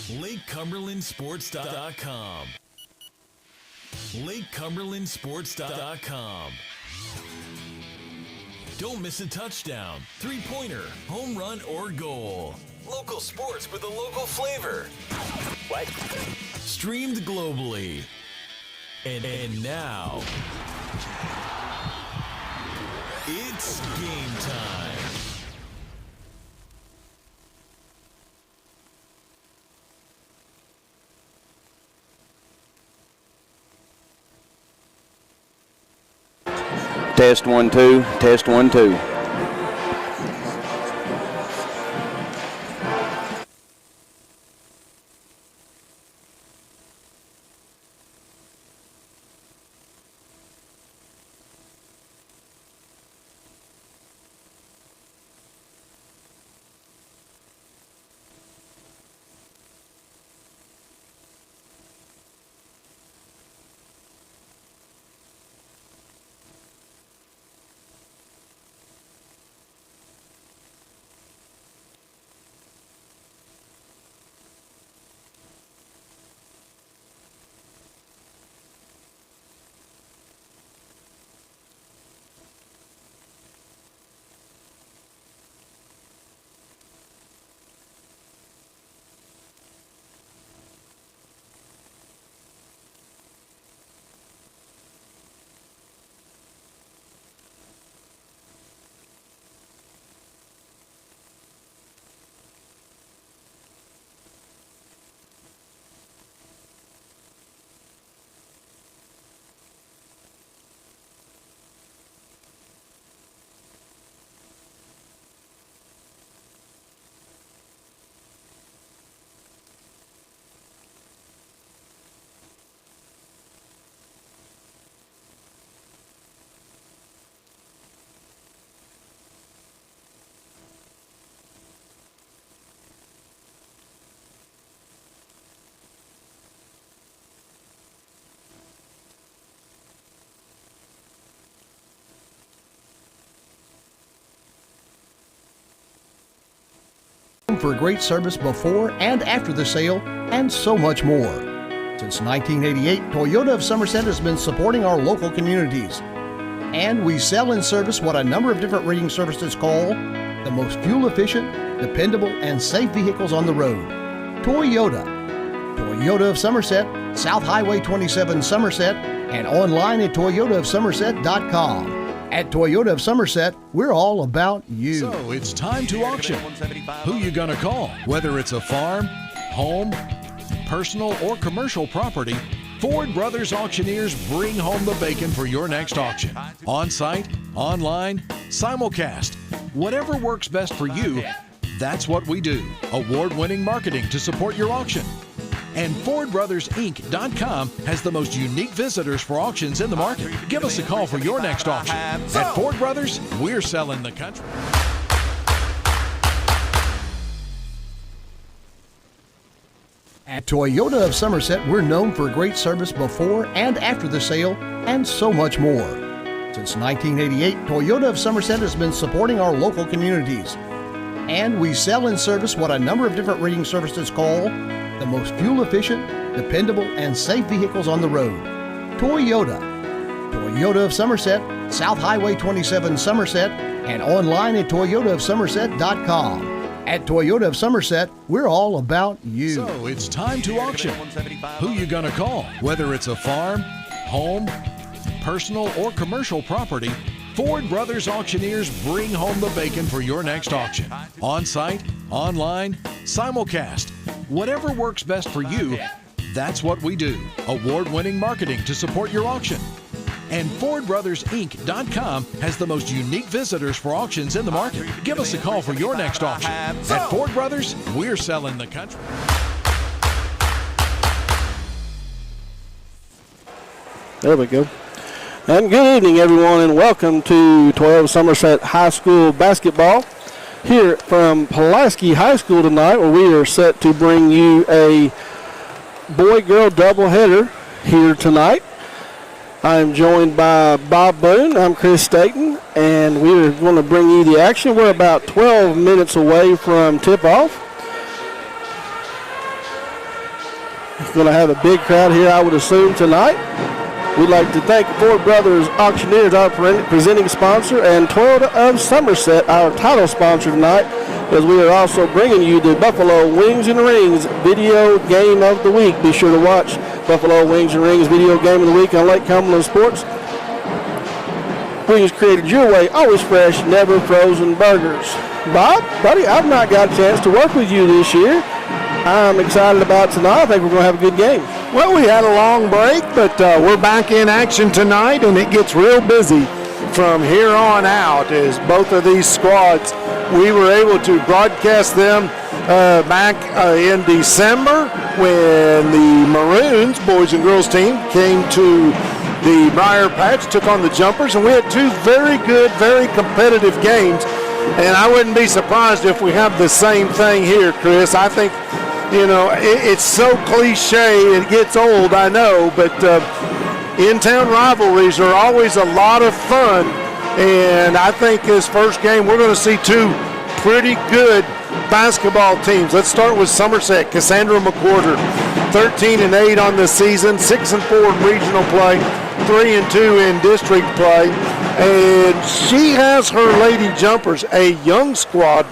LakeCumberlandSports.com. LakeCumberlandSports.com. Don't miss a touchdown, three-pointer, home run, or goal. Local sports with a local flavor. What? Streamed globally. And now, it's game time. Test 1 2, test 1 2. For great service before and after the sale, and so much more. Since 1988, Toyota of Somerset has been supporting our local communities. And we sell and service what a number of different rating services call the most fuel-efficient, dependable, and safe vehicles on the road. Toyota. Toyota of Somerset, South Highway 27 Somerset, and online at toyotaofsomerset.com. At Toyota of Somerset, we're all about you. So it's time to auction. Who you gonna call? Whether it's a farm, home, personal, or commercial property, Ford Brothers Auctioneers bring home the bacon for your next auction. On-site, online, simulcast. Whatever works best for you, that's what we do. Award-winning marketing to support your auction. And FordBrothersInc.com has the most unique visitors for auctions in the market. Give us a call for your next auction. At Ford Brothers, we're selling the country. At Toyota of Somerset, we're known for great service before and after the sale, and so much more. Since 1988, Toyota of Somerset has been supporting our local communities. And we sell and service what a number of different rating services call the most fuel-efficient, dependable, and safe vehicles on the road. Toyota. Toyota of Somerset, South Highway 27 Somerset, and online at toyotaofsomerset.com. At Toyota of Somerset, we're all about you. So it's time to auction. Who you gonna call? Whether it's a farm, home, personal, or commercial property, Ford Brothers Auctioneers bring home the bacon for your next auction. On-site, online, simulcast. Whatever works best for you, that's what we do. Award-winning marketing to support your auction. And FordBrothersInc.com has the most unique visitors for auctions in the market. Give us a call for your next auction. At Ford Brothers, we're selling the country. There we go. And good evening, everyone, and welcome to Toyota Somerset High School basketball here from Pulaski High School tonight, where we are set to bring you a boy-girl doubleheader here tonight. I'm joined by Bob Boone. I'm Chris Staten, and we're going to bring you the action. We're about 12 minutes away from tip-off. going to have a big crowd here, I would assume, tonight. We'd like to thank Ford Brothers Auctioneers, our presenting sponsor, and Toyota of Somerset, our title sponsor tonight, as we are also bringing you the Buffalo Wings and Rings Video Game of the Week. Be sure to watch Buffalo Wings and Rings Video Game of the Week on Lake Cumberland Sports. Wings created your way, always fresh, never frozen burgers. Bob, buddy, I've not got a chance to work with you this year. I'm excited about tonight. I think we're going to have a good game. Well, we had a long break, but we're back in action tonight, and it gets real busy from here on out as both of these squads, we were able to broadcast them back in December when the Maroons boys and girls team came to the Briar Patch, took on the Jumpers, and we had two very good, very competitive games. And I wouldn't be surprised if we have the same thing here, Chris. I think, it's so cliche, it gets old, I know, but in-town rivalries are always a lot of fun. And I think this first game, we're going to see two pretty good basketball teams. Let's start with Somerset. Cassandra McWhorter, 13-8 on the season, 6-4 in regional play, 3-2 in district play. And she has her Lady Jumpers, a young squad,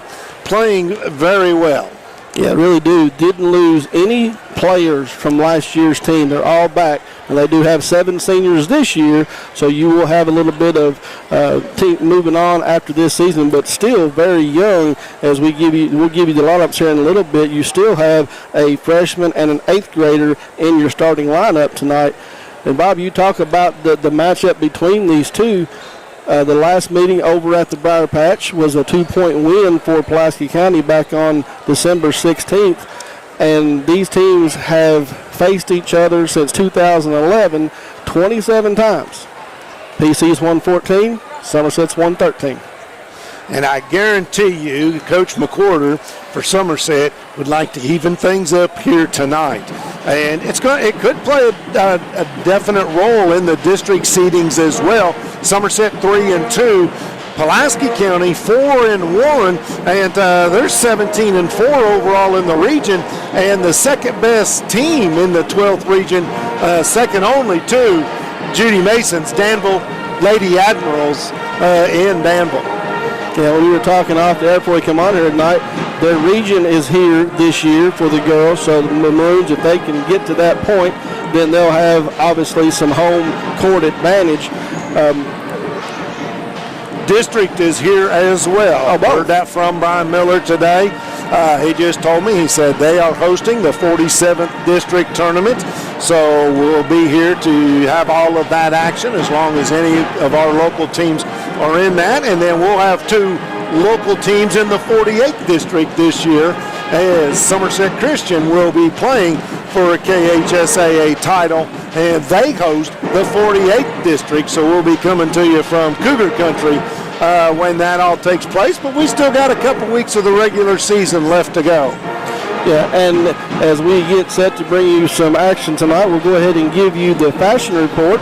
playing very well. Yeah, really do. Didn't lose any players from last year's team. They're all back. And they do have 7 seniors this year, so you will have a little bit of team moving on after this season, but still very young. As we'll give you the lineups here in a little bit. You still have a freshman and an 8th grader in your starting lineup tonight. And Bob, you talk about the matchup between these two. The last meeting over at the Briar Patch was a 2-point win for Pulaski County back on December 16th. And these teams have faced each other since 2011 27 times. PC's won 14, Somerset's won 13. And I guarantee you, Coach McWhorter for Somerset would like to even things up here tonight. And it could play a definite role in the district seedings as well. Somerset 3-2. Pulaski County 4-1, and they're 17-4 overall in the region, and the second best team in the 12th region, second only to Judy Mason's Danville Lady Admirals in Danville. Yeah, when we were talking off the air before we come on here tonight, their region is here this year for the girls, so the Maroons, if they can get to that point, then they'll have obviously some home court advantage. District is here as well. I heard that from Brian Miller today. He just told me, he said they are hosting the 47th district tournament. So we'll be here to have all of that action as long as any of our local teams are in that. And then we'll have 2 local teams in the 48th district this year, as Somerset Christian will be playing for a KHSAA title, and they host the 48th district, so we'll be coming to you from Cougar Country when that all takes place, but we still got a couple weeks of the regular season left to go. Yeah, and as we get set to bring you some action tonight, we'll go ahead and give you the fashion report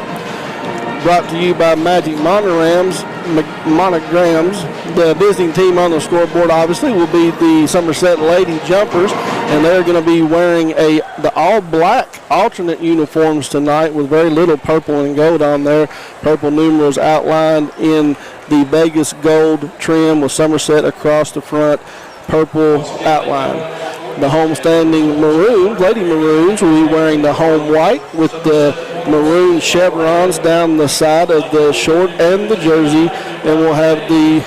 brought to you by Magic Monograms. The visiting team on the scoreboard obviously will be the Somerset Lady Jumpers, and they're going to be wearing the all-black alternate uniforms tonight with very little purple and gold on there. Purple numerals outlined in the Vegas gold trim with Somerset across the front, purple outline. The homestanding Maroons, Lady Maroons, will be wearing the home white with the maroon chevrons down the side of the short and the jersey, and we'll have the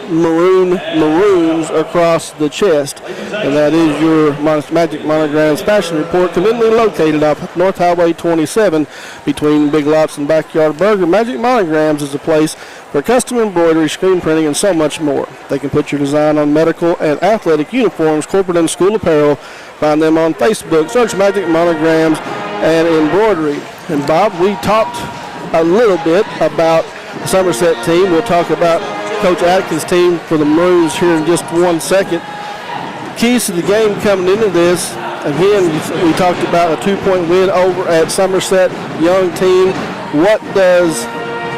maroons across the chest. And that is your Magic Monograms fashion report, conveniently located off North Highway 27 between Big Lots and Backyard Burger. Magic Monograms is a place for custom embroidery, screen printing, and so much more. They can put your design on medical and athletic uniforms, corporate and school apparel. Find them on Facebook. Search Magic Monograms and embroidery. And Bob, we talked a little bit about the Somerset team. We'll talk about Coach Atkins' team for the Maroons here in just 1 second. Keys to the game coming into this, again, we talked about a 2-point win over at Somerset, young team. What does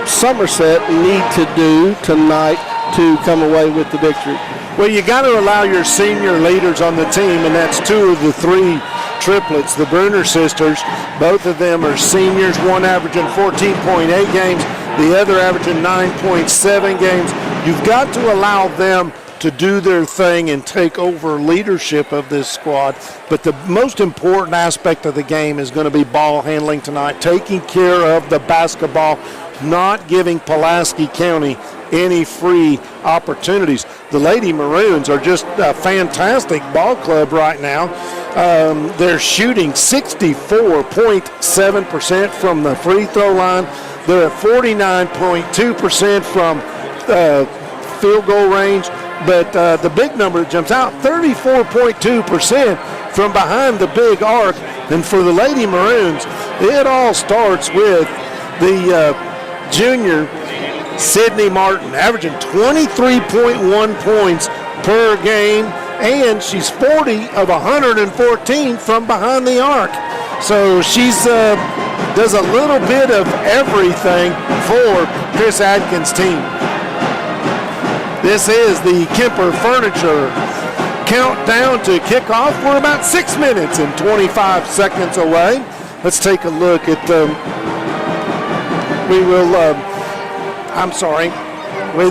Somerset need to do tonight to come away with the victory? Well, you got to allow your senior leaders on the team, and that's 2 of the 3 triplets, the Bruner sisters. Both of them are seniors, one averaging 14.8 games, the other averaging 9.7 games. You've got to allow them to do their thing and take over leadership of this squad. But the most important aspect of the game is going to be ball handling tonight, taking care of the basketball, not giving Pulaski County any free opportunities. The Lady Maroons are just a fantastic ball club right now. They're shooting 64.7% from the free throw line. They're at 49.2% from field goal range. But the big number that jumps out, 34.2% from behind the big arc. And for the Lady Maroons, it all starts with the junior Sydney Martin, averaging 23.1 points per game, and she's 40 of 114 from behind the arc. So she's does a little bit of everything for Chris Adkins' team. This is the Kemper Furniture countdown to kickoff. We're about 6 minutes and 25 seconds away. Let's take a look at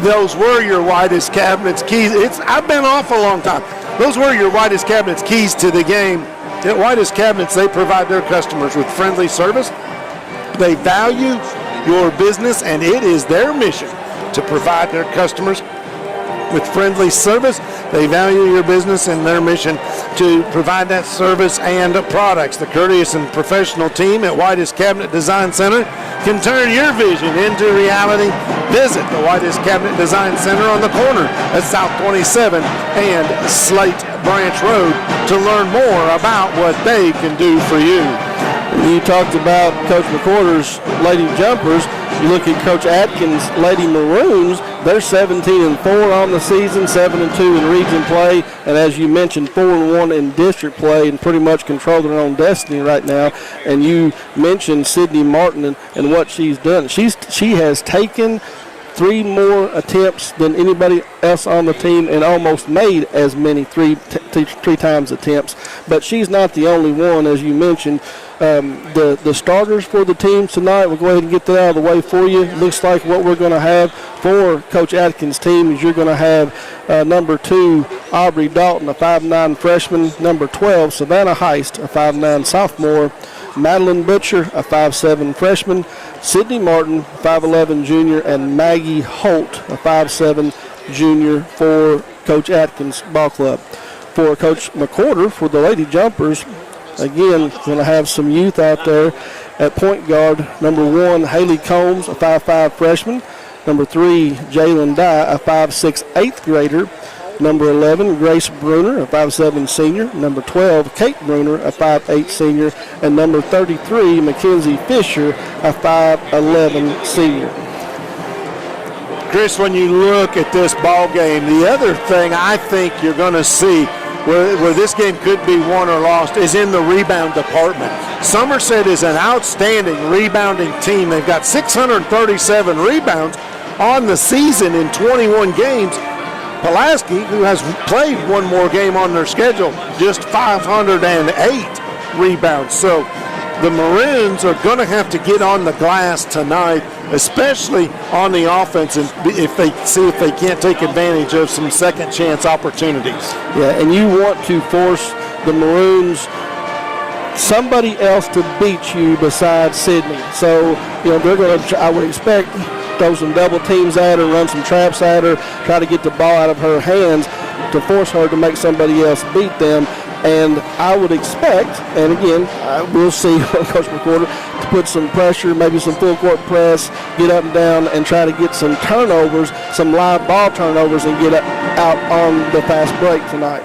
those were your widest cabinets keys. I've been off a long time. Those were your widest cabinets keys to the game. At Widest Cabinets, they provide their customers with friendly service. They value your business, and it is their mission to provide their customers with friendly service. They value your business and their mission to provide that service and products. The courteous and professional team at Widest Cabinet Design Center can turn your vision into reality. Visit the Widest Cabinet Design Center on the corner at South 27 and Slate Branch Road to learn more about what they can do for you. You talked about Coach McWhorter's Lady Jumpers. You look at Coach Atkins' Lady Maroons, they're 17-4 on the season, 7-2 in region play, and as you mentioned, 4-1 in district play, and pretty much control their own destiny right now. And you mentioned Sydney Martin and what she's done. She has taken 3 more attempts than anybody else on the team and almost made as many three times attempts. But she's not the only one, as you mentioned. The starters for the team tonight, we'll go ahead and get that out of the way for you. Looks like what we're going to have for Coach Atkins' team is you're going to have number 2, Aubrey Dalton, a 5'9 freshman, number 12, Savannah Heist, a 5'9 sophomore, Madeline Butcher, a 5'7 freshman, Sydney Martin, 5'11 junior, and Maggie Holt, a 5'7 junior for Coach Atkins' ball club. For Coach McWhorter, for the Lady Jumpers, again, going to have some youth out there at point guard. Number 1, Haley Combs, a 5'5 freshman. Number 3, Jalen Dye, a 5'6 8th grader. Number 11, Grace Bruner, a 5'7 senior. Number 12, Kate Bruner, a 5'8 senior. And number 33, Mackenzie Fisher, a 5'11 senior. Chris, when you look at this ball game, the other thing I think you're going to see where this game could be won or lost is in the rebound department. Somerset is an outstanding rebounding team. They've got 637 rebounds on the season in 21 games. Pulaski, who has played one more game on their schedule, just 508 rebounds. So the Maroons are going to have to get on the glass tonight, especially on the offense, and if they can't take advantage of some second chance opportunities. Yeah, and you want to force the Maroons, somebody else to beat you besides Sydney. So, they're going to, I would expect, throw some double teams at her, run some traps at her, try to get the ball out of her hands to force her to make somebody else beat them. And I would expect, and again, we'll see on Coach McWhorter, to put some pressure, maybe some full court press, get up and down, and try to get some turnovers, some live ball turnovers, and get out on the fast break tonight.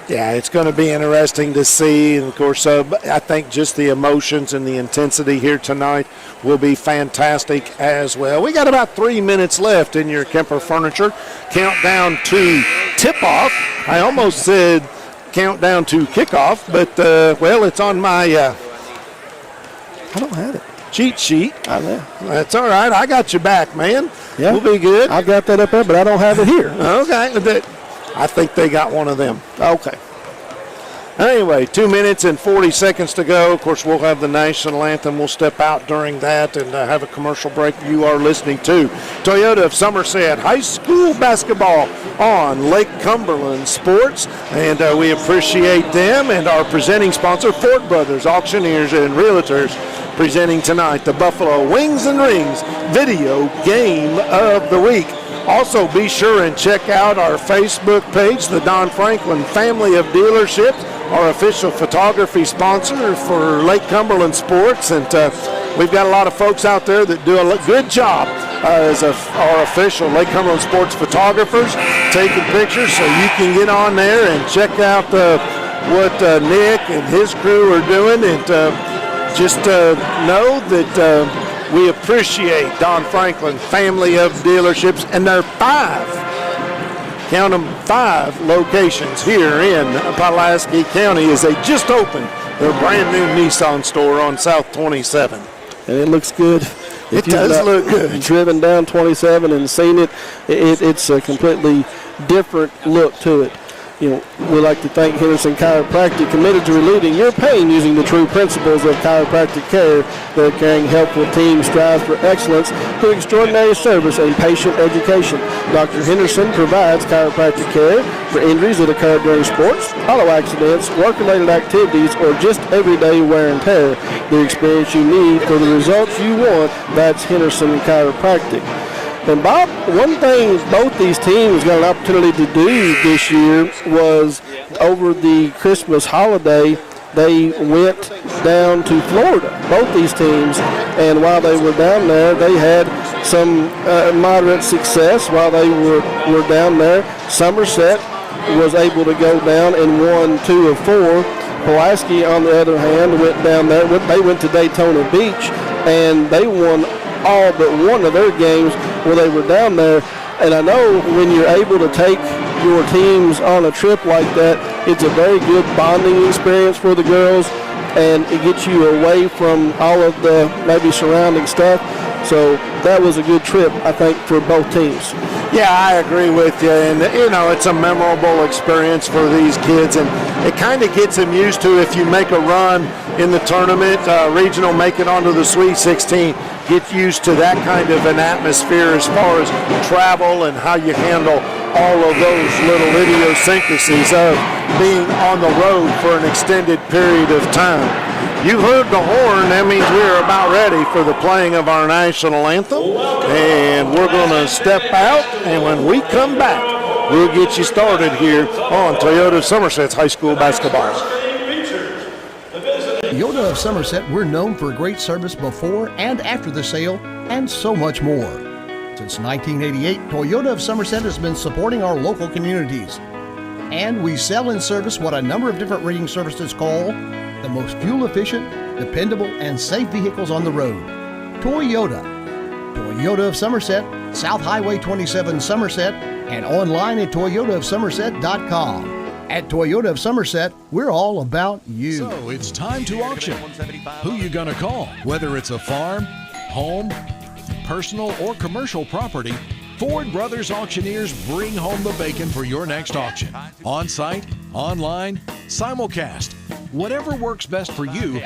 Yeah, it's going to be interesting to see. And, of course, I think just the emotions and the intensity here tonight will be fantastic as well. We got about 3 minutes left in your Kemper Furniture countdown to tip-off. I almost said countdown to kickoff, but, it's on my I don't have it. Cheat sheet. I know. That's all right. I got your back, man. Yeah. We'll be good. I've got that up there, but I don't have it here. Okay. I think they got one of them. Okay. Anyway, 2 minutes and 40 seconds to go. Of course, we'll have the national anthem. We'll step out during that and have a commercial break. You are listening to Toyota of Somerset High School basketball on Lake Cumberland Sports, and we appreciate them and our presenting sponsor, Ford Brothers Auctioneers and Realtors, presenting tonight the Buffalo Wings and Rings Video Game of the Week. Also, be sure and check out our Facebook page, the Don Franklin Family of Dealerships, our official photography sponsor for Lake Cumberland Sports. And we've got a lot of folks out there that do a good job as our official Lake Cumberland Sports photographers, taking pictures, so you can get on there and check out what Nick and his crew are doing. And just know that we appreciate Don Franklin Family of Dealerships and their 5 locations here in Pulaski County as they just opened their brand new Nissan store on South 27. And it looks good. It does look good. Driven down 27 and seen it, it's a completely different look to it. You know, we'd like to thank Henderson Chiropractic, committed to relieving your pain using the true principles of chiropractic care. Their caring, helpful team strives for excellence through extraordinary service and patient education. Dr. Henderson provides chiropractic care for injuries that occur during sports, auto accidents, work-related activities, or just everyday wear and tear. The experience you need for the results you want, that's Henderson Chiropractic. And Bob, one thing both these teams got an opportunity to do this year was over the Christmas holiday, they went down to Florida, both these teams. And while they were down there, they had some moderate success while they were down there. Somerset was able to go down and won 2 of 4. Pulaski, on the other hand, went down there. They went to Daytona Beach, and they won all but one of their games where they were down there. And I know when you're able to take your teams on a trip like that, it's a very good bonding experience for the girls, and it gets you away from all of the maybe surrounding stuff. So that was a good trip, I think, for both teams. Yeah, I agree with you. And, you know, it's a memorable experience for these kids. And it kind of gets them used to, if you make a run in the tournament, regional, make it onto the Sweet 16, get used to that kind of an atmosphere as far as travel and how you handle all of those little idiosyncrasies of being on the road for an extended period of time. You heard the horn. That means we're about ready for the playing of our national anthem. And we're going to step out, and when we come back, we'll get you started here on Toyota Somerset's high school basketball. Toyota of Somerset, we're known for great service before and after the sale, and so much more. Since 1988, Toyota of Somerset has been supporting our local communities. And we sell and service what a number of different rating services call the most fuel-efficient, dependable, and safe vehicles on the road. Toyota. Toyota of Somerset, South Highway 27 Somerset, and online at toyotaofsomerset.com. At Toyota of Somerset, we're all about you. So it's time to auction. Who you gonna call? Whether it's a farm, home, personal, or commercial property, Ford Brothers Auctioneers bring home the bacon for your next auction. On-site, online, simulcast. Whatever works best for you,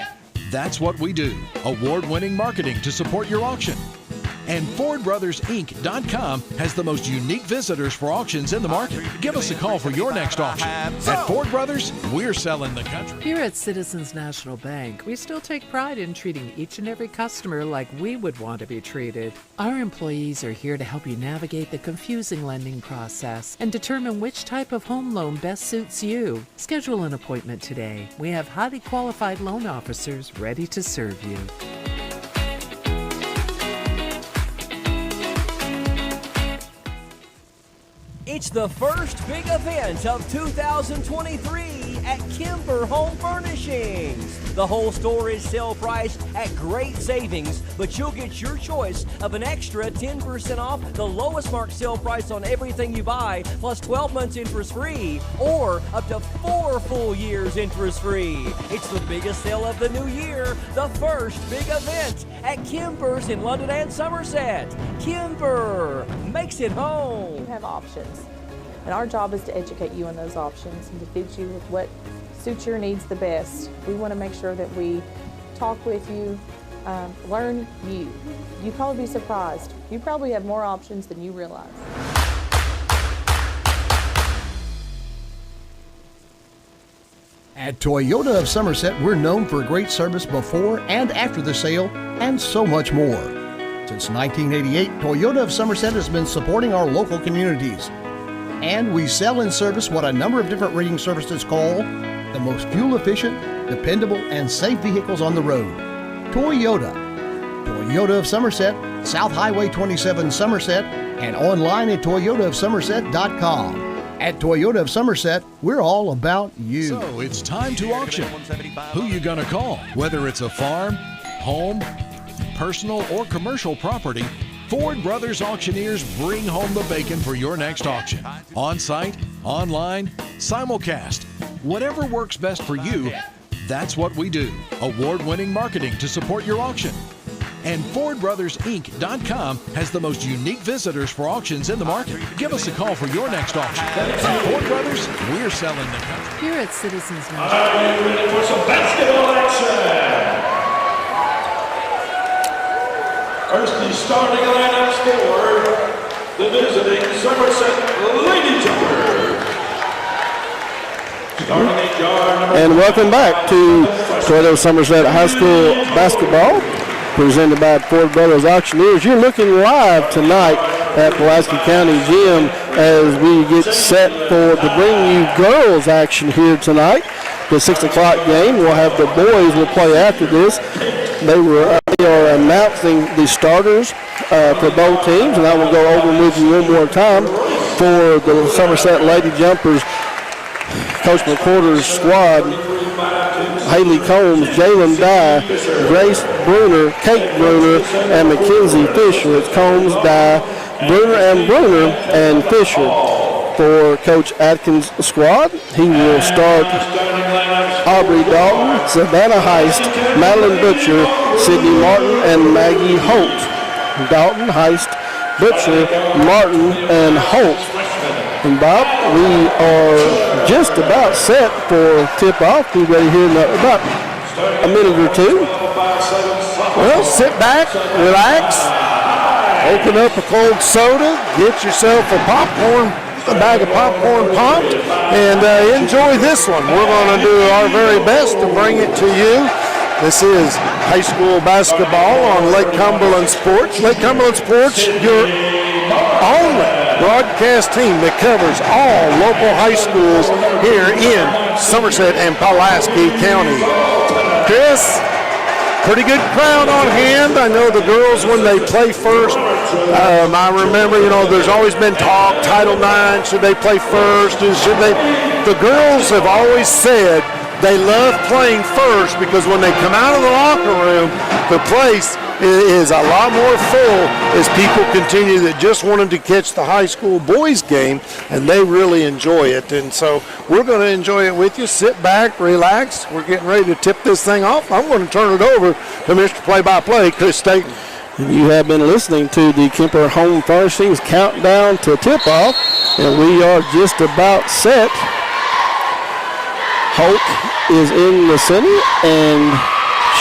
that's what we do. Award-winning marketing to support your auction. And FordBrothersInc.com has the most unique visitors for auctions in the market. Give us a call for your next auction. At Ford Brothers, we're selling the country. Here at Citizens National Bank, we still take pride in treating each and every customer like we would want to be treated. Our employees are here to help you navigate the confusing lending process and determine which type of home loan best suits you. Schedule an appointment today. We have highly qualified loan officers ready to serve you. It's the first big event of 2023 at Kimber Home Furnishings. The whole store is sale priced at great savings, but you'll get your choice of an extra 10% off the lowest marked sale price on everything you buy, plus 12 months interest free, or up to 4 full years interest free. It's the biggest sale of the new year, the first big event at Kimber's in London and Somerset. Kimber makes it home. You have options, and our job is to educate you on those options and to fit you with what suits your needs the best. We want to make sure that we talk with you, learn you. You'd probably be surprised. You probably have more options than you realize. At Toyota of Somerset, we're known for great service before and after the sale, and so much more. Since 1988, Toyota of Somerset has been supporting our local communities. And we sell and service what a number of different rating services call the most fuel-efficient, dependable, and safe vehicles on the road. Toyota. Toyota of Somerset, South Highway 27 Somerset, and online at toyotaofsomerset.com. At Toyota of Somerset, we're all about you. So it's time to auction. Who you gonna call? Whether it's a farm, home, personal, or commercial property, Ford Brothers Auctioneers bring home the bacon for your next auction. On-site, online, simulcast. Whatever works best for you, that's what we do. Award-winning marketing to support your auction. And FordBrothersInc.com has the most unique visitors for auctions in the market. Give us a call for your next auction. At Ford Brothers, we're selling the country. Here at Citizens Are you ready for some basketball action? First, the starting lineup for the visiting Somerset Lady Jumpers. Starting at guard number And welcome back to Toyota Somerset High School basketball, presented by Ford Brothers Auctioneers. You're looking live tonight at Pulaski County Gym as we get set to bring you girls action here tonight. The 6 o'clock game. We'll have the boys will play after this. They are announcing the starters for both teams, and I will go over with you one more time for the Somerset Lady Jumpers. Coach McWhorter's squad: Haley Combs, Jalen Dye, Grace Bruner, Kate Bruner, and Mackenzie Fisher. It's Combs, Dye, Bruner, and Fisher. For Coach Atkins' squad, he will start Aubrey Dalton, Savannah Heist, Madeline Butcher, Sydney Martin, and Maggie Holt. Dalton, Heist, Butcher, Martin, and Holt. And Bob, we are just about set for tip-off. We'll be ready here in about a minute or two. Well, sit back, relax, open up a cold soda, get yourself a bag of popcorn popped, and enjoy this one. We're going to do our very best to bring it to you. This is high school basketball on Lake Cumberland Sports. Lake Cumberland Sports, your only broadcast team that covers all local high schools here in Somerset and Pulaski County. Chris, pretty good crowd on hand. I know the girls, when they play first, I remember, there's always been talk, Title IX, should they play first? Should they? The girls have always said they love playing first because when they come out of the locker room, the place is a lot more full as people continue that just wanted to catch the high school boys game, and they really enjoy it. And so we're going to enjoy it with you. Sit back, relax. We're getting ready to tip this thing off. I'm going to turn it over to Mr. Play-by-Play, Chris Staten. You have been listening to the Kemper Home Furnishings countdown to tip-off, and we are just about set. Holt is in the center, and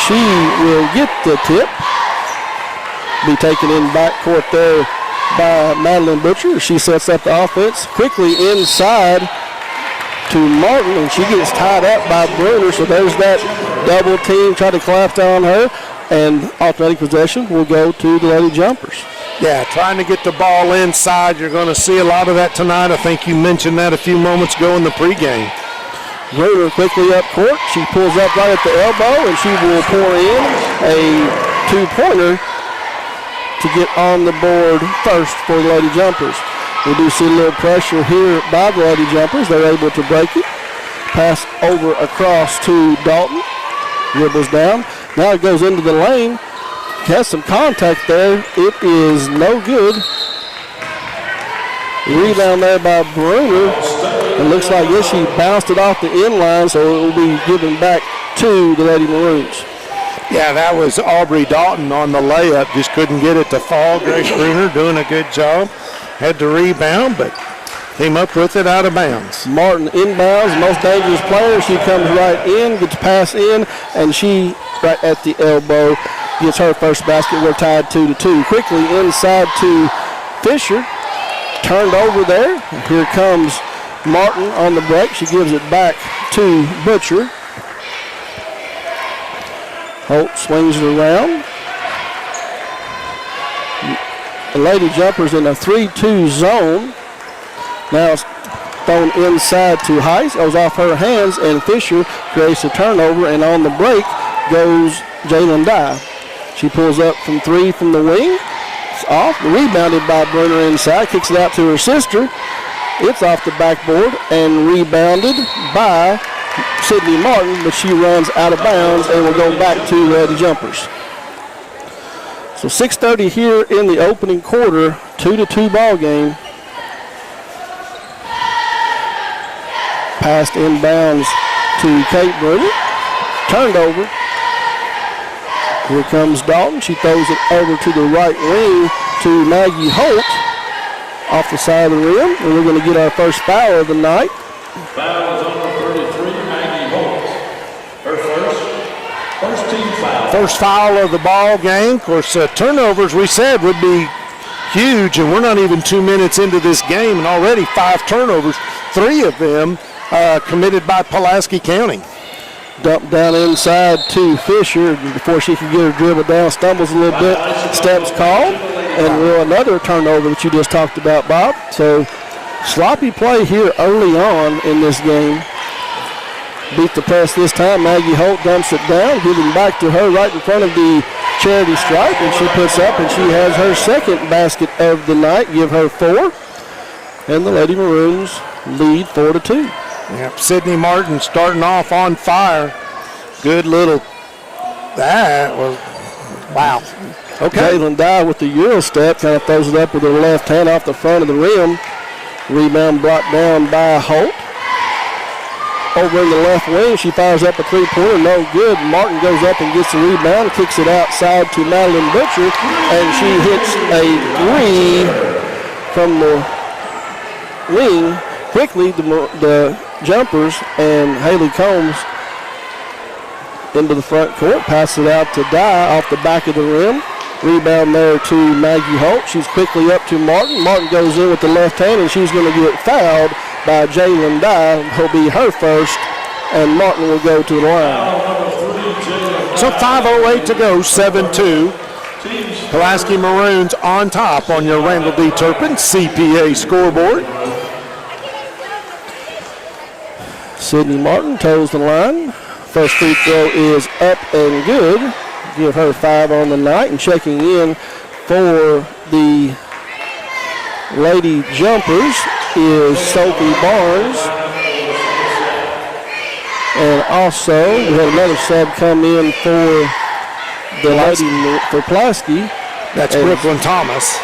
she will get the tip. Be taken in backcourt there by Madeline Butcher. She sets up the offense quickly inside to Martin, and she gets tied up by Bruner. So there's that double team trying to collapse on her, and alternating possession will go to the Lady Jumpers. Yeah, trying to get the ball inside. You're going to see a lot of that tonight. I think you mentioned that a few moments ago in the pregame. Bruner quickly up court. She pulls up right at the elbow, and she will pour in a two-pointer to get on the board first for the Lady Jumpers. We do see a little pressure here by the Lady Jumpers. They're able to break it. Pass over across to Dalton. Dribbles down. Now it goes into the lane. Has some contact there. It is no good. Rebound there by Bruner. It looks like, yes, she bounced it off the inline, so it will be given back to the Lady Maroons. Yeah, that was Aubrey Dalton on the layup. Just couldn't get it to fall. Grace Bruner doing a good job. Had to rebound, but Came up with it out of bounds. Martin inbounds, most dangerous player. She comes right in, gets pass in, and she right at the elbow gets her first basket. We're tied 2-2. Quickly inside to Fisher. Turned over there. Here comes Martin on the break. She gives it back to Butcher. Holt swings it around. The Lady Jumpers in a 3-2 zone. Now it's thrown inside to Heiss. Goes off her hands, and Fisher creates a turnover, and on the break goes Jalen Dye. She pulls up from three from the wing. It's off. Rebounded by Bruner inside. Kicks it out to her sister. It's off the backboard and rebounded by Sydney Martin, but she runs out of bounds and will go back to the Jumpers. So 6:30 here in the opening quarter, 2-2 ball game. Passed inbounds to Kate Bruner. Turned over. Here comes Dalton. She throws it over to the right wing to Maggie Holt off the side of the rim. And we're going to get our first foul of the night. Foul is on 33, Maggie Holt. Her first team foul. First foul of the ball game. Of course, turnovers we said would be huge, and we're not even 2 minutes into this game, and already 5 turnovers, 3 of them committed by Pulaski County. Dumped down inside to Fisher before she can get her dribble down. Stumbles a little bit. Steps called. And another turnover that you just talked about, Bob. So sloppy play here early on in this game. Beat the press this time. Maggie Holt dumps it down, giving back to her right in front of the charity stripe. And she puts up, and she has her second basket of the night. Give her 4. And the Lady Maroons lead 4-2. Yep, Sydney Martin starting off on fire. Good little, that was, wow. Okay. Jalen Dye with the Euro step, kind of throws it up with her left hand off the front of the rim. Rebound blocked down by Holt. Over in the left wing, she fires up a three-pointer, no good. Martin goes up and gets the rebound, kicks it outside to Madeline Butcher, and she hits a 3 from the wing. Quickly, the Jumpers and Haley Combs into the front court. Pass it out to Dye off the back of the rim. Rebound there to Maggie Holt. She's quickly up to Martin. Martin goes in with the left hand, and she's going to get fouled by Jalen Dye. He'll be her first, and Martin will go to the line. So 5:08 to go, 7-2. Pulaski Maroons on top on your Randall D. Turpin CPA scoreboard. Sydney Martin toes the line. First free throw is up and good. Give her 5 on the night. And checking in for the Lady Jumpers is Sophie Barnes. And also, we had another sub come in for the Lady for Pulaski. That's Brooklyn Thomas.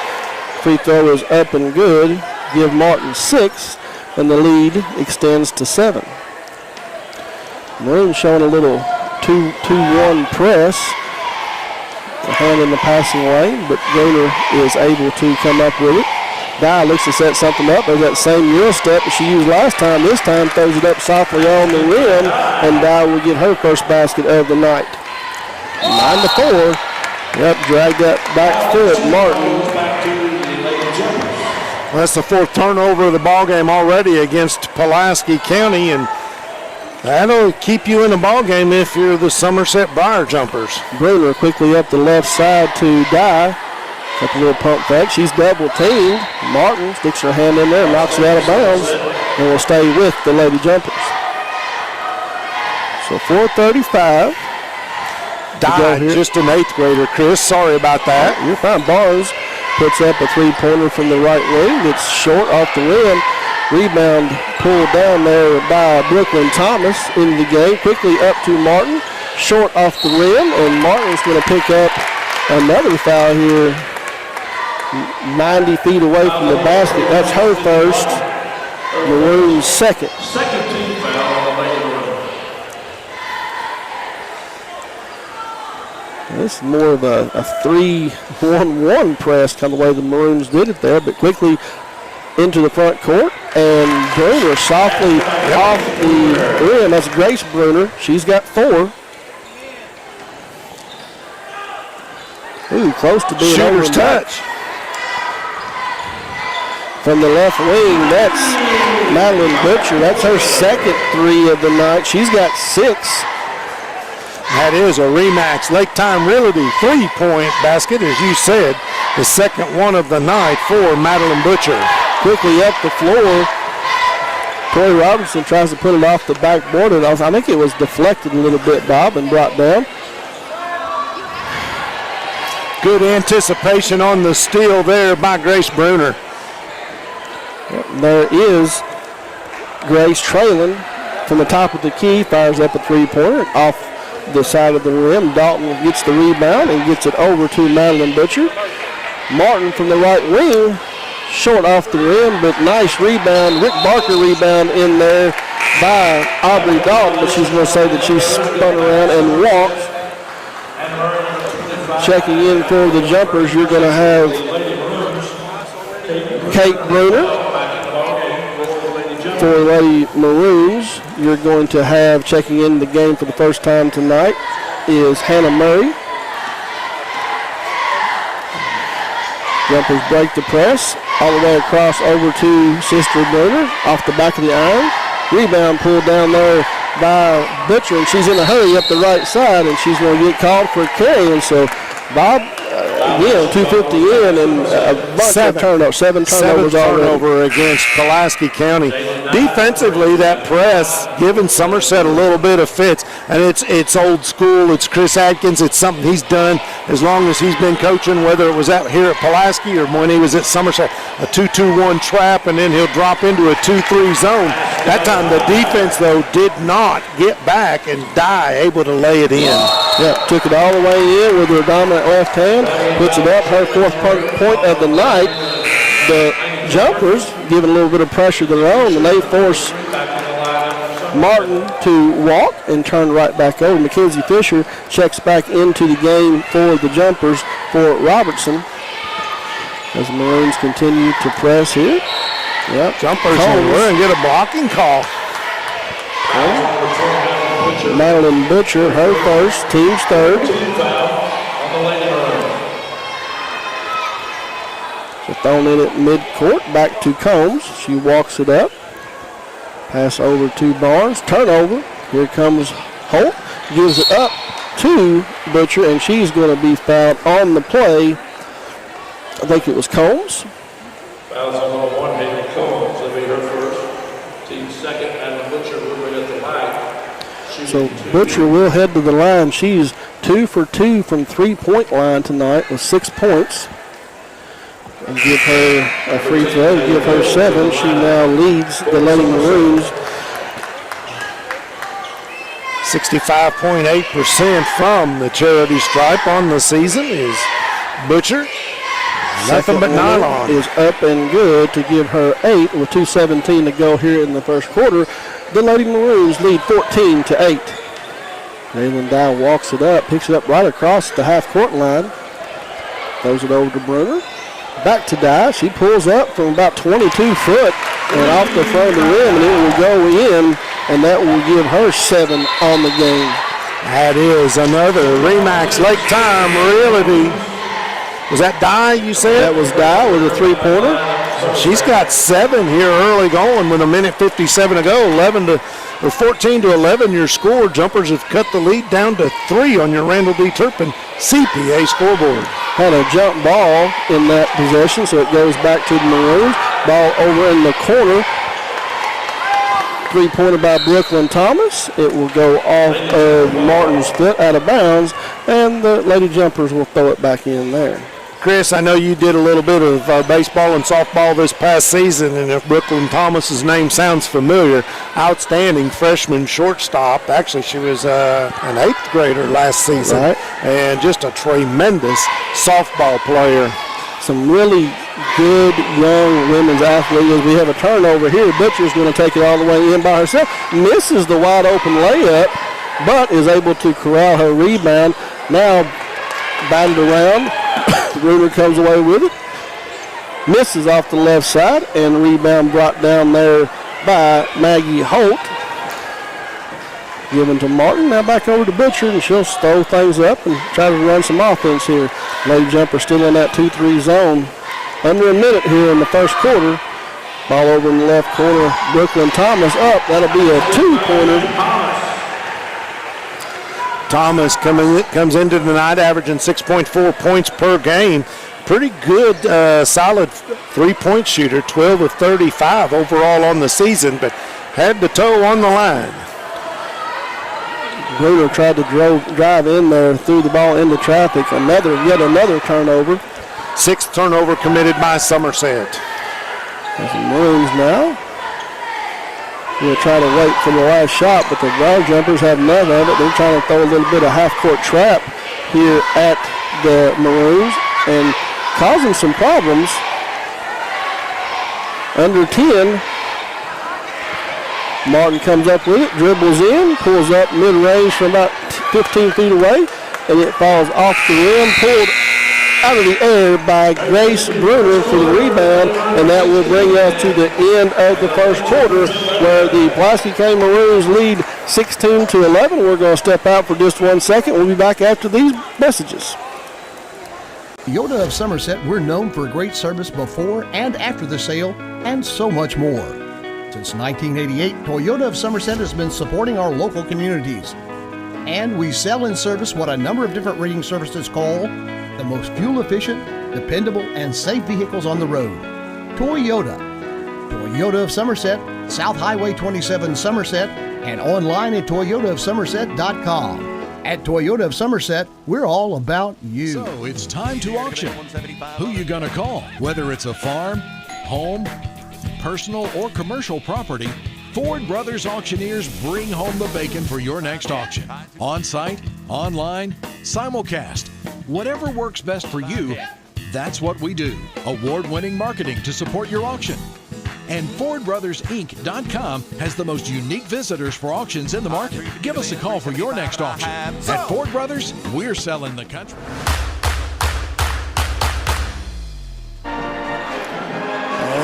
Free throw is up and good. Give Martin 6, and the lead extends to 7. Maroon showing a little 2-1 press. A hand in the passing lane, but Bruner is able to come up with it. Dye looks to set something up. There's that same Euro step that she used last time. This time throws it up softly on the rim, and Dye will get her first basket of the night. 9-4. Yep, dragged that back foot, Martin. Well, that's the 4th turnover of the ball game already against Pulaski County, and that'll keep you in the ball game if you're the Somerset Briar Jumpers. Bruner quickly up the left side to Dye. Couple little pump fake. She's double teamed. Martin sticks her hand in there and knocks it out of bounds, and will stay with the Lady Jumpers. So 4:35. Dye, just an 8th grader, Chris. Sorry about that. You're fine. Barnes puts up a three-pointer from the right wing. It's short off the rim. Rebound pulled down there by Brooklyn Thomas into the game. Quickly up to Martin. Short off the rim, and Martin's going to pick up another foul here 90 feet away from the basket. That's her first. Maroon's second. Second team foul on the Lady Maroons. This is more of a 3-1-1 press, kind of the way the Maroons did it there, but quickly into the front court. and Bruner softly off the rim. That's Grace Bruner. She's got 4. Ooh, close to being shooter's over touch. From the left wing, that's Madeline Butcher. That's her second 3 of the night. She's got 6. That is a Remax Lake Time Realty 3-point basket, as you said. The second one of the night for Madeline Butcher. Quickly up the floor. Tori Robertson tries to put it off the backboard. And I think it was deflected a little bit, Bob, and brought down. Good anticipation on the steal there by Grace Bruner. There is Grace trailing from the top of the key, fires up a 3-pointer off the side of the rim. Dalton gets the rebound and gets it over to Madeline Butcher. Martin from the right wing, short off the rim, but nice rebound. Rick Barker rebound in there by Aubrey Dalton, but she's going to say that she spun around and walked. Checking in for the jumpers, you're going to have Kate Bruner. For Lady Maroons, you're going to have, checking in the game for the first time tonight, is Hannah Murray. Jumpers break the press all the way across over to Sister Bruner off the back of the iron. Rebound pulled down there by Butcher, and she's in a hurry up the right side, and she's going to get called for a carry. And so Bob, 250 in and a bunch of turnovers, 7 turnovers turnover against Pulaski County. Defensively, that press giving Somerset a little bit of fits, and it's old school. It's Chris Adkins. It's something he's done as long as he's been coaching, whether it was out here at Pulaski or when he was at Somerset. A 2-2-1 trap, and then he'll drop into a 2-3 zone. That time the defense, though, did not get back, and Dye able to lay it in. Yeah, took it all the way in with her dominant left hand, puts it up, her 4th point of the night. The jumpers giving a little bit of pressure of their own, and they force Martin to walk and turn right back over. Mackenzie Fisher checks back into the game for the jumpers for Robertson as the Maroons continue to press here. Yep. Jumpers and get a blocking call. Madeline Butcher, her first, team's 3rd. So thrown in at midcourt, back to Combs. She walks it up. Pass over to Barnes. Turnover. Here comes Holt. Gives it up to Butcher, and she's going to be fouled on the play. I think it was Combs. Fouls on 1, Hayden Combs. That'll be her first. Team second, and Butcher will be at the line. So Butcher will head to the line. She's 2 for 2 from 3-point line tonight with 6 points. And give her a free throw, give her 7. She now leads the Lady Maroons. 65.8% from the charity stripe on the season is Butcher. Nothing but nylon. Is up and good to give her 8 with 2:17 to go here in the first quarter. The Lady Maroons lead 14-8. Jalen Dow walks it up, picks it up right across the half-court line. Throws it over to Bruner. Back to Dye. She pulls up from about 22 foot and off the front of the rim, and it will go in, and that will give her 7 on the game. That is another Remax Lake Time Realty. Was that Dye you said? That was Dye with a 3-pointer. She's got 7 here early going with 1:57 to go. 14 to 11 your score. Jumpers have cut the lead down to 3 on your Randall D. Turpin CPA scoreboard. Had a jump ball in that possession, so it goes back to the Maroons. Ball over in the corner. 3-pointer by Brooklyn Thomas. It will go off of Martin's foot out of bounds, and the Lady Jumpers will throw it back in there. Chris, I know you did a little bit of baseball and softball this past season, and if Brooklyn Thomas's name sounds familiar, outstanding freshman shortstop. Actually, she was an 8th grader last season, right, and just a tremendous softball player. Some really good young women's athletes. We have a turnover here. Butcher's going to take it all the way in by herself. Misses the wide open layup, but is able to corral her rebound. Now batted around. Bruner comes away with it. misses off the left side, and the rebound brought down there by Maggie Holt. Given to Martin, now back over to Butcher, and she'll throw things up and try to run some offense here. Lady Jumper still in that 2-3 zone. Under a minute here in the first quarter. Ball over in the left corner. Brooklyn Thomas up. That'll be a 2-pointer. Thomas comes into the night averaging 6.4 points per game. Pretty good, solid three-point shooter, 12 of 35 overall on the season, but had the toe on the line. Bruder tried to drive in there, threw the ball into traffic. Yet another turnover. Sixth turnover committed by Somerset. There's the Maroons now. We'll try to wait for the last shot, but the Brown Jumpers have none of it. They're trying to throw a little bit of half-court trap here at the Maroons and causing some problems. Under 10. Martin comes up with it, dribbles in, pulls up mid-range from about 15 feet away, and it falls off the rim, pulled out of the air by Grace Bruner for the rebound, and that will bring us to the end of the first quarter where the Pulaski County Maroons lead 16-11. We're going to step out for just 1 second. We'll be back after these messages. Toyota of Somerset, we're known for great service before and after the sale, and so much more. Since 1988, Toyota of Somerset has been supporting our local communities. And we sell and service what a number of different rating services call the most fuel-efficient, dependable, and safe vehicles on the road. Toyota. Toyota of Somerset, South Highway 27 Somerset, and online at toyotaofsomerset.com. At Toyota of Somerset, we're all about you. So it's time to auction. Who you gonna call? Whether it's a farm, home, personal, or commercial property, Ford Brothers Auctioneers bring home the bacon for your next auction. On-site, online, simulcast. Whatever works best for you, that's what we do. Award-winning marketing to support your auction. And FordBrothersInc.com has the most unique visitors for auctions in the market. Give us a call for your next auction. At Ford Brothers, we're selling the country.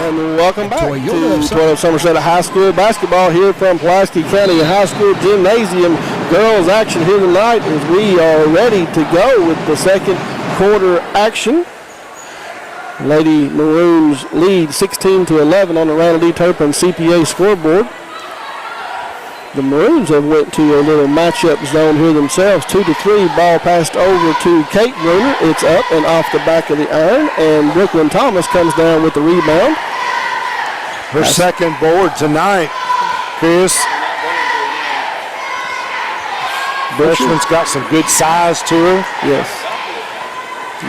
And welcome back to Toyota of Somerset High School basketball here from Pulaski County High School Gymnasium. Girls action here tonight as we are ready to go with the second quarter action. Lady Maroons lead 16-11 on the Randall D. Turpin CPA scoreboard. The Maroons have went to a little matchup zone here themselves. 2-3, ball passed over to Kate Bruner. It's up and off the back of the iron, and Brooklyn Thomas comes down with the rebound. Her second board tonight, Chris. Bushman's got some good size to her. Yes.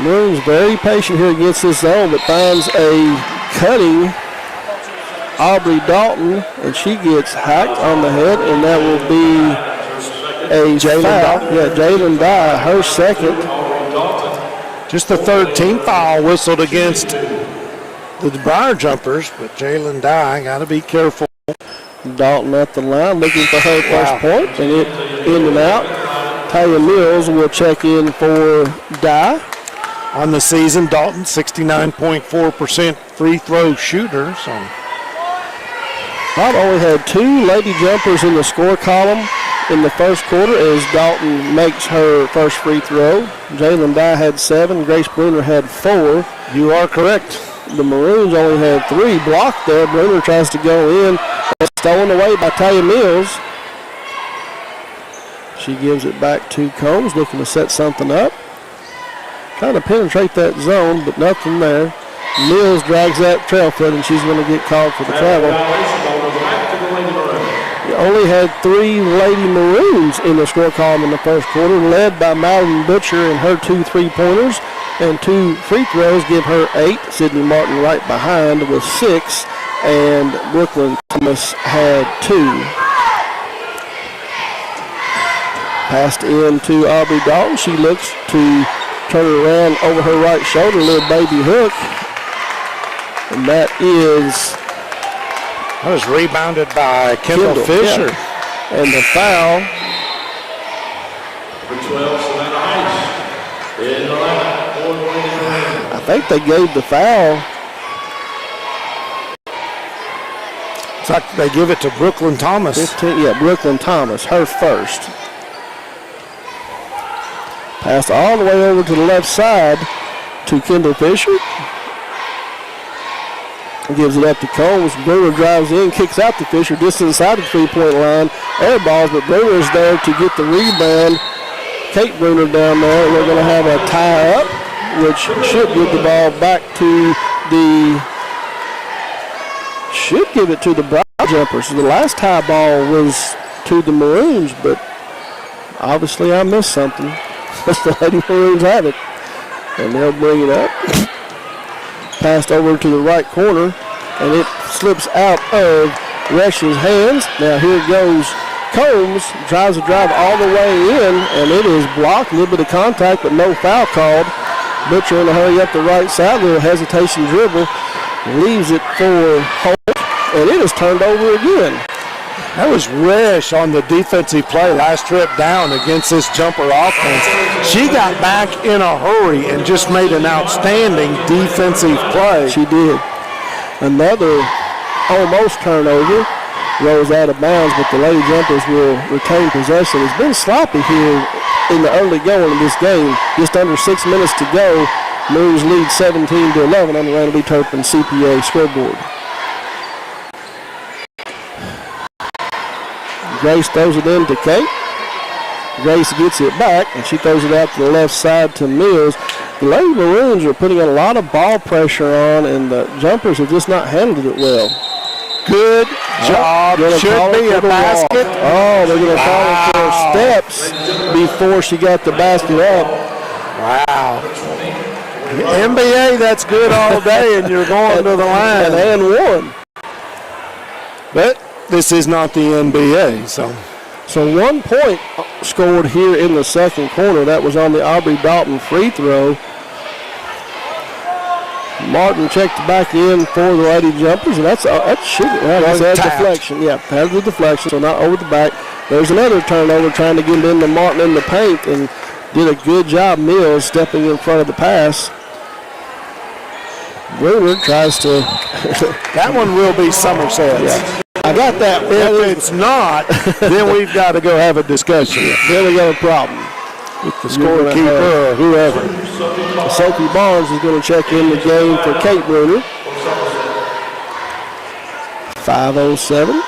Maroons very patient here against this zone, but finds a cutting Aubrey Dalton, and she gets hacked on the head, and that will be a foul. Yeah, Jalen Dye, her second. Just the third team foul whistled against the Briar Jumpers, but Jalen Dye got to be careful. Dalton at the line looking for her first point, and it in and out. Talia Mills will check in for Dye. On the season, Dalton 69.4% free throw shooter. So Dalton only had 2 lady jumpers in the score column in the first quarter as Dalton makes her first free throw. Jalen Dye had 7. Grace Bruner had 4. You are correct. The Maroons only had 3 blocked there. Bruner tries to go in. It's stolen away by Talia Mills. She gives it back to Combs, looking to set something up. Trying to penetrate that zone, but nothing there. Mills drags that trail foot, and she's going to get called for the travel. You only had 3 Lady Maroons in the score column in the first quarter, led by Madeline Butcher and her 2 3-pointers, and 2 free throws give her 8. Sydney Martin right behind with 6, and Brooklyn Thomas had 2. Passed in to Aubrey Dalton. She looks to turn it around over her right shoulder, little baby hook. And that was rebounded by Kendall Fisher. Yeah. And the foul. I think they gave the foul It's like they give it to Brooklyn Thomas. 15, yeah, Brooklyn Thomas, her first. Passed all the way over to the left side to Kendall Fisher. Gives it up to Combs. Brewer drives in, kicks out to Fisher just inside the three-point line. Air balls, but Brewer's there to get the rebound. Kate Bruner down there. We're going to have a tie-up, which should give the ball back to the Brown Jumpers. So the last tie ball was to the Maroons, but obviously I missed something. The Lady Maroons have it, and they'll bring it up. Passed over to the right corner, and it slips out of Resh's hands. Now here goes Combs, tries to drive all the way in, and it is blocked. A little bit of contact, but no foul called. Butcher in a hurry up the right side, little hesitation dribble, leaves it for Holt, and it is turned over again. That was Resh on the defensive play last trip down against this jumper offense. She got back in a hurry and just made an outstanding defensive play. She did. Another almost turnover. Rolls out of bounds, but the Lady Jumpers will retain possession. It's been sloppy here in the early going of this game. Just under 6 minutes to go. Maroons lead 17-11 on the Randall B. Turpin CPA scoreboard. Grace throws it in to Kate. Grace gets it back, and she throws it out to the left side to Mills. The Lady Maroons are putting a lot of ball pressure on, and the Jumpers have just not handled it well. Good job. Should be a basket. Oh, they're going to call it for steps before she got the basket up. Wow. NBA, that's good all day, and you're going to the line. And one. But this is not the NBA, so 1 point scored here in the second quarter. That was on the Aubrey Dalton free throw. Martin checked back in for the Lady Jumpers, and that's a deflection. Yeah, has the deflection, so not over the back. There's another turnover trying to get into Martin in the paint, and did a good job, Mills, stepping in front of the pass. Bruner tries to. That one will be Somerset. Yeah. I got that. If it's not, then we've got to go have a discussion. Then we got a problem with the scorekeeper or whoever. Sophie Barnes is going to check in the game for Kate Bruner. 5:07.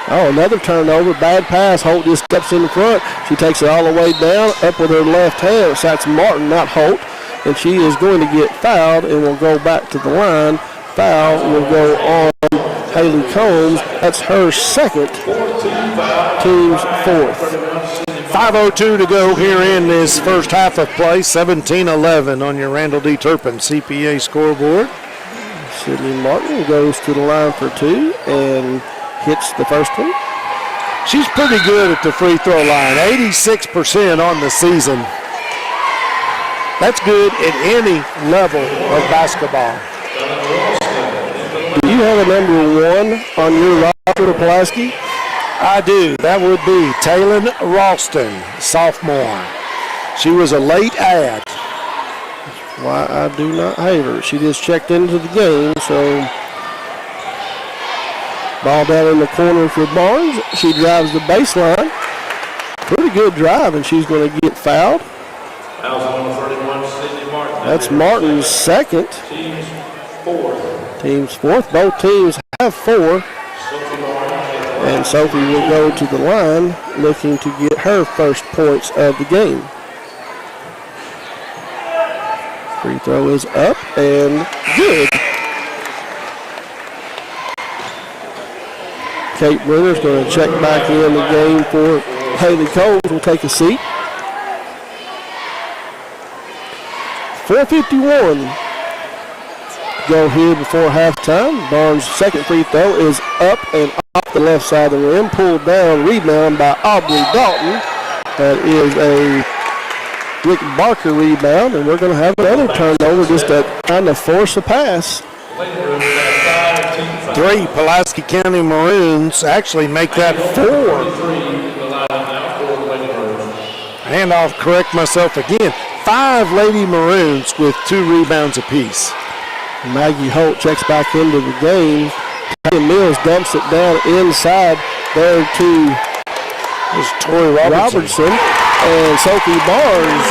Oh, another turnover. Bad pass. Holt just steps in the front. She takes it all the way down, up with her left hand. So that's Martin, not Holt. And she is going to get fouled and will go back to the line. Foul will go on Haley Combs. That's her second, team's fourth. 5:02 to go here in this first half of play. 17-11 on your Randall D. Turpin CPA scoreboard. Sydney Martin goes to the line for two and hits the first one. She's pretty good at the free throw line, 86% on the season. That's good at any level of basketball. Do you have a number one on your roster, Pulaski? I do. That would be Taylon Ralston, sophomore. She was a late add. Why I do not hate her. She just checked into the game, so ball down in the corner for Barnes. She drives the baseline. Pretty good drive, and she's going to get fouled. That's Martin's second. Team's fourth. Both teams have four. And Sophie will go to the line looking to get her first points of the game. Free throw is up and good. Kate Bruner's going to check back in the game for Haley Coles. Will take a seat. 4:51 go here before halftime. Barnes' second free throw is up and off the left side of the rim. Pulled down, rebound by Aubrey Dalton. That is a Rick Barker rebound, and we're going to have another turnover just to kind of force a pass. 3 Pulaski County Maroons actually make that 4. And I'll correct myself again. 5 Lady Maroons with 2 rebounds apiece. Maggie Holt checks back into the game Taya Mills dumps it down inside there to Tori Robertson. And Sophie Barnes,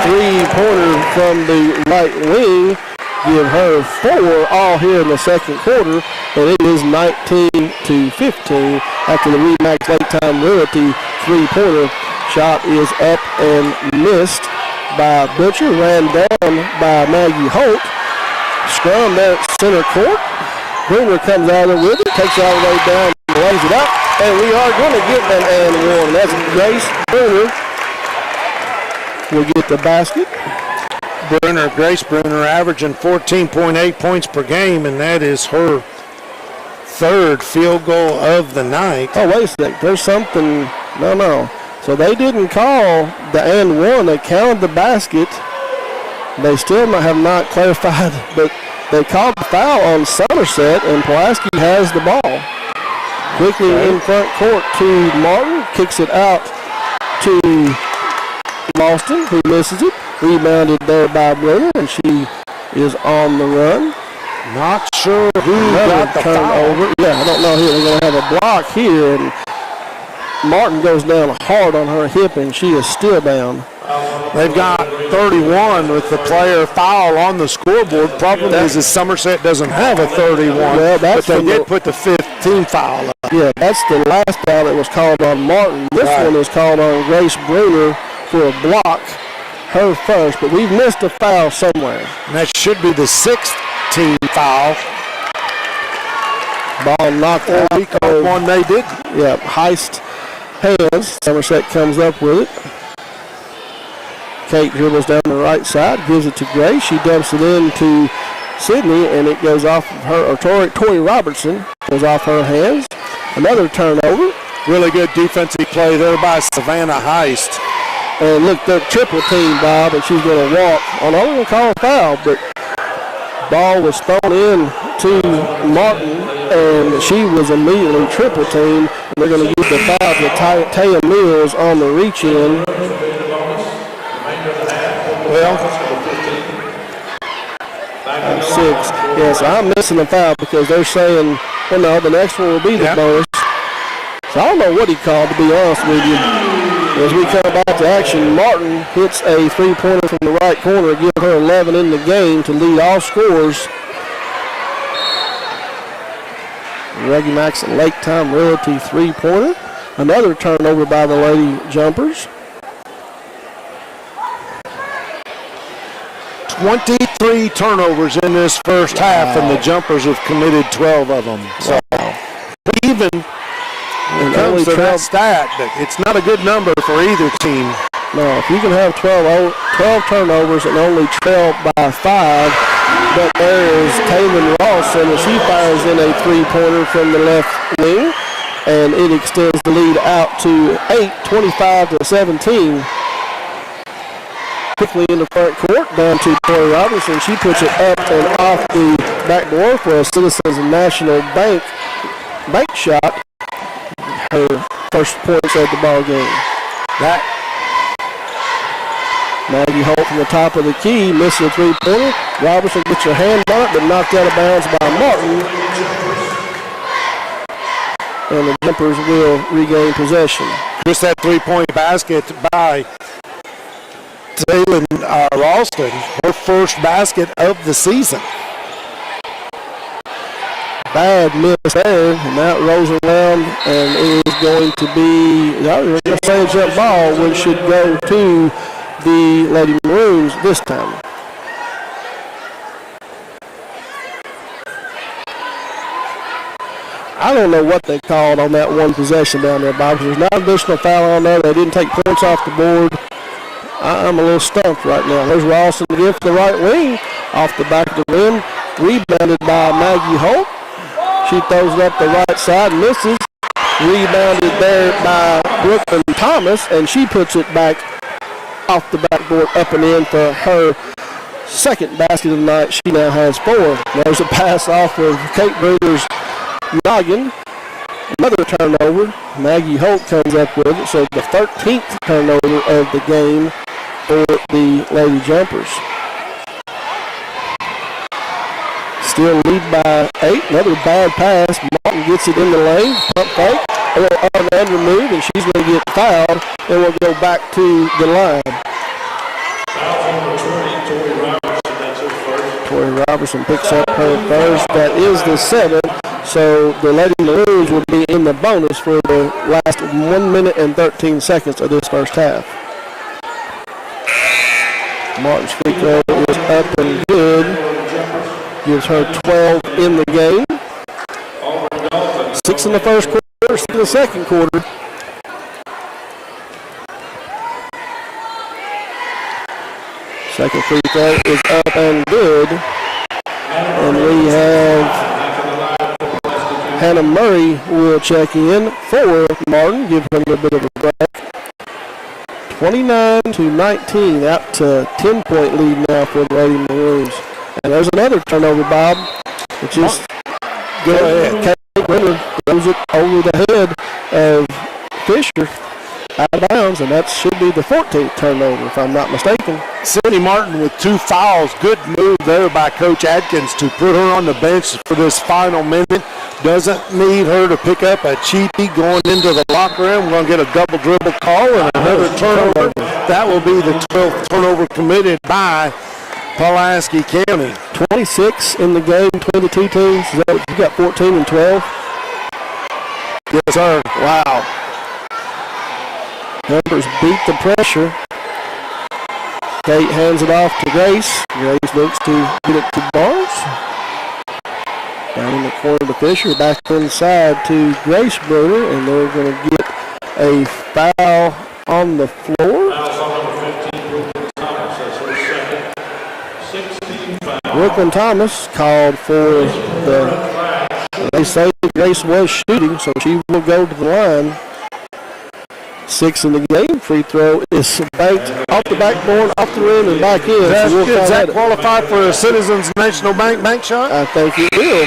three-pointer from the right wing, give her 4 all here in the second quarter, and it is 19-15 after the Remax Lake Time Realty three-pointer shot is up and missed by Butcher, ran down by Maggie Holt. Scrum there at center court. Bruner comes out of there with it, takes it all the way down, lays it up, and we are going to get an and one. That's Grace Bruner will get the basket. Grace Bruner averaging 14.8 points per game, and that is her third field goal of the night. Oh, wait a sec. There's something. No. So they didn't call the and one. They counted the basket. They still have not clarified, but they called the foul on Somerset, and Pulaski has the ball. Quickly in front court to Martin. Kicks it out to Boston, who misses it. Rebounded there by Bruner, and she is on the run. Not sure who got the turnover. Yeah, I don't know here. They're going to have a block here, and Martin goes down hard on her hip, and she is still down. They've got 31 with the player foul on the scoreboard. Problem is Somerset doesn't have a 31, but they did put the 15 foul up. Yeah, that's the last foul that was called on Martin. This one is called on Grace Bruner for a block, her first, but we've missed a foul somewhere. And that should be the 6th team foul. Ball knocked out. We called one they did. Yeah, Heist hands. Somerset comes up with it. Kate dribbles down the right side, gives it to Grace. She dumps it in to Sydney, and it goes off of her, or Tori Robertson goes off her hands. Another turnover. Really good defensive play there by Savannah Heist. And look, they're triple team, Bob, and she's going to walk. I'm not going to call a foul, but ball was thrown in to Martin, and she was immediately triple team. They're going to give the foul to Taya Mills on the reach in. Well, 6. Yeah, so I'm missing the foul because they're saying, well, no, the next one will be the bonus. So I don't know what he called, to be honest with you. As we come back to action, Martin hits a three-pointer from the right corner, giving her 11 in the game to lead all scorers. Reggie Max and Lake Time Realty three-pointer. Another turnover by the Lady Jumpers. 23 turnovers in this first half, and the Jumpers have committed 12 of them. So even when it comes to that stat, it's not a good number for either team. No, if you can have 12 turnovers and only trail by 5, but there is Taylor Rawson, and she fires in a three-pointer from the left wing, and it extends the lead out to 8, 25-17. Quickly in the front court, down to Tori Robertson. She puts it up and off the backboard for a Citizens National Bank shot. Her first points of the ball game. That Maggie Holt from the top of the key, missing a three-pointer. Robertson gets her hand on it, but knocked out of bounds by Martin. And the Jumpers will regain possession. Just that three-point basket by Taylor Ralston, her first basket of the season. Bad miss there, and that rolls around, and it is going to be, I was going to say a jump ball, which should go to the Lady Maroons this time. I don't know what they called on that one possession down there, Bob. There's not an additional foul on there. They didn't take points off the board. I'm a little stumped right now. There's Ralston again for the right wing, off the back of the rim, rebounded by Maggie Holt. She throws it up the right side, misses. Rebounded there by Brooklyn Thomas, and she puts it back off the backboard, up and in for her second basket of the night. She now has 4. There's a pass off of Kate Bruner's noggin. Another turnover. Maggie Holt comes up with it, so the 13th turnover of the game for the Lady Jumpers. Still lead by 8. Another bad pass. Martin gets it in the lane. Pump fake. A little up and under move, and she's going to get fouled, and we'll go back to the line. Tori Robertson picks up her first. That is the 7th. So the Lady Maroons will be in the bonus for the last 1 minute and 13 seconds of this first half. Martin's free throw is up and good. Gives her 12 in the game. 6 in the first quarter, 6 in the second quarter. Second free throw is up and good. And we have Hannah Murray will check in for Martin, give her a little bit of a break. 29-19, out to 10-point lead now for the Lady Maroons. And there's another turnover, Bob, which is go ahead. Kate Brenner throws it over the head of Fisher out of bounds, and that should be the 14th turnover, if I'm not mistaken. Cindy Martin with 2 fouls. Good move there by Coach Adkins to put her on the bench for this final minute. Doesn't need her to pick up a cheapie going into the locker room. We're going to get a double dribble call and another turnover. That will be the 12th turnover committed by Pulaski County. 26 in the game between the two teams. You got 14 and 12? Yes, sir. Wow. Numbers beat the pressure. Kate hands it off to Grace. Grace looks to get it to Barnes. Down in the corner to Fisher. Back inside to Grace Bruner, and they're going to get a foul on the floor. Brooklyn Thomas called for they say Grace was shooting, so she will go to the line. 6 in the game. Free throw is banked off the backboard, off the rim, and back in. Does that qualify for a Citizens National Bank shot? I think it will.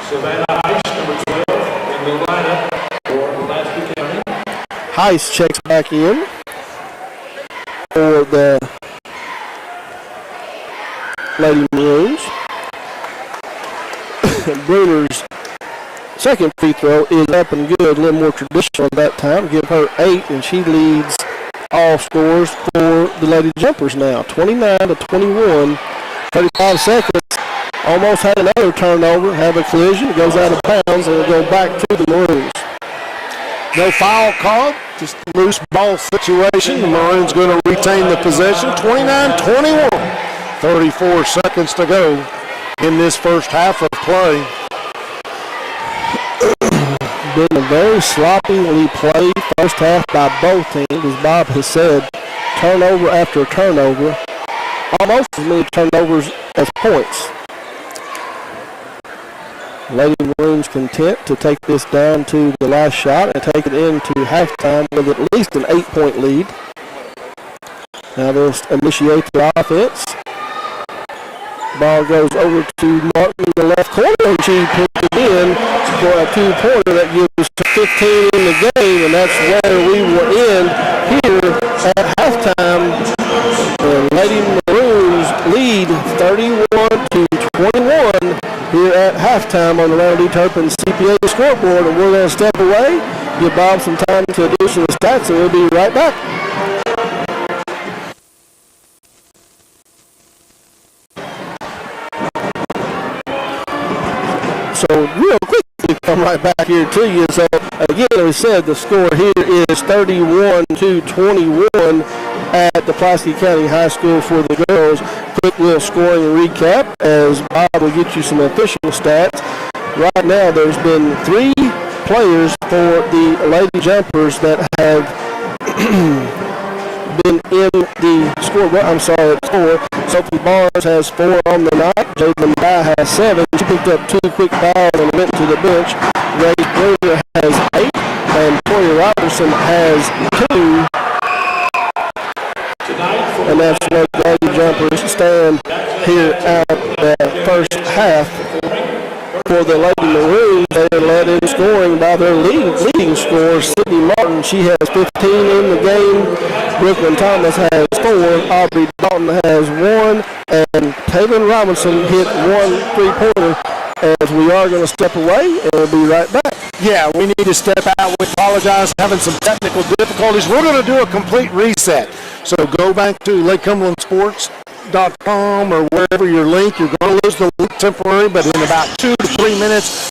Savannah Heiss, number 12, in the lineup for Pulaski County. Heiss checks back in for the Lady Maroons. Bruner's second free throw is up and good, a little more traditional at that time. Give her 8, and she leads all scores for the Lady Jumpers now. 29-21, 35 seconds. Almost had another turnover, have a collision, goes out of bounds, and will go back to the Maroons. No foul called, just a loose ball situation. The Maroons going to retain the possession. 29-21, 34 seconds to go in this first half of play. Been a very sloppily played first half by both teams, as Bob has said. Turnover after turnover, almost as many turnovers as points. Lady Maroons content to take this down to the last shot and take it into halftime with at least an 8-point lead. Now they'll initiate the offense. Ball goes over to Martin in the left corner, and she puts it in for a 2-pointer that gives 15 in the game, and that's where we will end here at halftime. The Lady Maroons lead 31-21 here at halftime on the Ronald D. Turpin CPA scoreboard, and we're going to step away, give Bob some time to do some stats, and we'll be right back. So real quickly, come right back here to you. So again, we said the score here is 31-21 at the Pulaski County High School for the girls. Quick little scoring recap as Bob will get you some official stats. Right now, there's been 3 players for the Lady Jumpers that have been in the score. I'm sorry, 4. Sophie Barnes has 4 on the night. Jalen Dye has 7. She picked up 2 quick fouls and went to the bench. Grace Bruner has 8, and Tori Robertson has 2. And that's where the Lady Jumpers stand here at the first half. For the Lady Maroons, they They're led in scoring by their leading scorer, Sydney Martin. She has 15 in the game. Brooklyn Thomas has 4. Aubrey Dalton has 1. And Taylor Robinson hit 1 3-pointer. As we are going to step away, and we'll be right back. Yeah, we need to step out. We apologize for having some technical difficulties. We're going to do a complete reset. So go back to LakeCumberlandSports.com or wherever your link. You're going to lose the link temporarily, but in about 2 to 3 minutes,